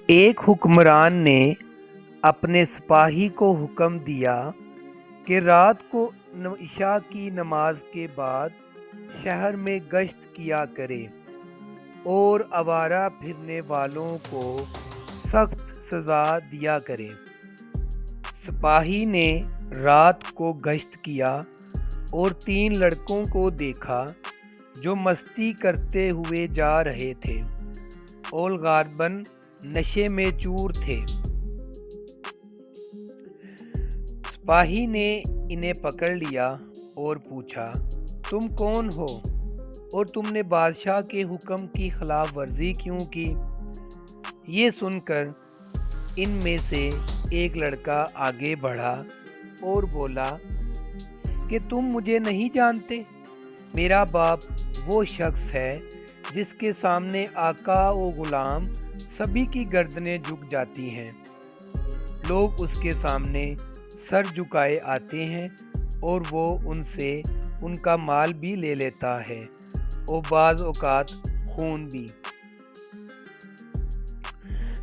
ایک حکمران نے اپنے سپاہی کو حکم دیا کہ رات کو عشاء کی نماز کے بعد شہر میں گشت کیا کرے اور آوارہ پھرنے والوں کو سخت سزا دیا کرے۔ سپاہی نے رات کو گشت کیا اور 3 لڑکوں کو دیکھا جو مستی کرتے ہوئے جا رہے تھے اور غالباً نشے میں چور تھے۔ سپاہی نے انہیں پکڑ لیا اور پوچھا، تم کون ہو اور تم نے بادشاہ کے حکم کی خلاف ورزی کیوں کی؟ یہ سن کر ان میں سے ایک لڑکا آگے بڑھا اور بولا کہ تم مجھے نہیں جانتے، میرا باپ وہ شخص ہے جس کے سامنے آقا و غلام سبھی کی گردنیں جھک جاتی ہیں۔ لوگ اس کے سامنے سر جھکائے آتے ہیں اور وہ ان سے ان کا مال بھی لے لیتا ہے اور بعض اوقات خون بھی۔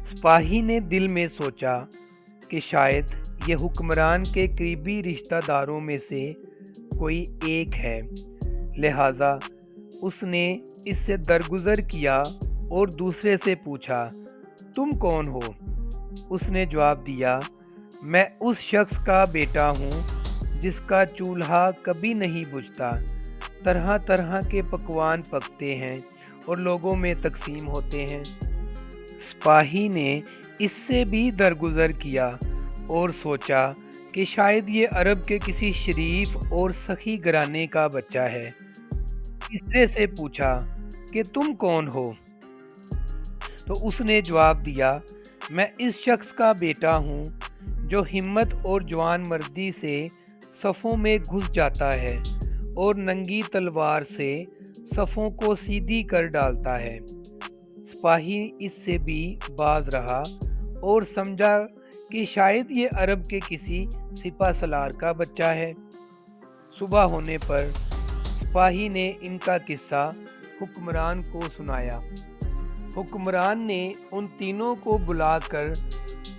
سپاہی نے دل میں سوچا کہ شاید یہ حکمران کے قریبی رشتہ داروں میں سے کوئی ایک ہے، لہٰذا اس نے اس سے درگزر کیا اور دوسرے سے پوچھا، تم کون ہو؟ اس نے جواب دیا، میں اس شخص کا بیٹا ہوں جس کا چولہا کبھی نہیں بجھتا، طرح طرح کے پکوان پکتے ہیں اور لوگوں میں تقسیم ہوتے ہیں۔ سپاہی نے اس سے بھی درگزر کیا اور سوچا کہ شاید یہ عرب کے کسی شریف اور سخی گھرانے کا بچہ ہے۔ تیسرے سے پوچھا کہ تم کون ہو؟ تو اس نے جواب دیا، میں اس شخص کا بیٹا ہوں جو ہمت اور جوان مردی سے صفوں میں گھس جاتا ہے اور ننگی تلوار سے صفوں کو سیدھی کر ڈالتا ہے۔ سپاہی اس سے بھی باز رہا اور سمجھا کہ شاید یہ عرب کے کسی سپہ سالار کا بچہ ہے۔ صبح ہونے پر سپاہی نے ان کا قصہ حکمران کو سنایا۔ حکمران نے ان تینوں کو بلا کر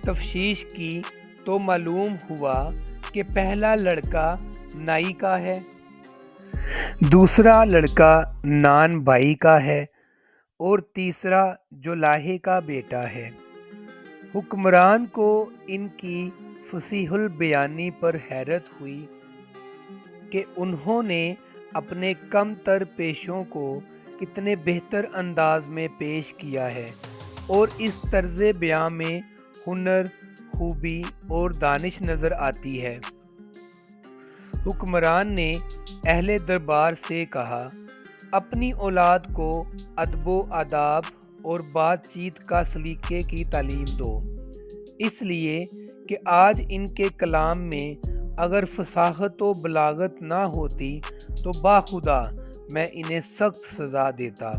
تفتیش کی تو معلوم ہوا کہ پہلا لڑکا نائی کا ہے، دوسرا لڑکا نان بھائی کا ہے اور تیسرا جولاہے کا بیٹا ہے۔ حکمران کو ان کی فصیح البیانی پر حیرت ہوئی کہ انہوں نے اپنے کم تر پیشوں کو کتنے بہتر انداز میں پیش کیا ہے اور اس طرز بیاں میں ہنر، خوبی اور دانش نظر آتی ہے۔ حکمران نے اہل دربار سے کہا، اپنی اولاد کو ادب و آداب اور بات چیت کا سلیقے کی تعلیم دو، اس لیے کہ آج ان کے کلام میں اگر فصاحت و بلاغت نہ ہوتی تو باخدا میں انہیں سخت سزا دیتا۔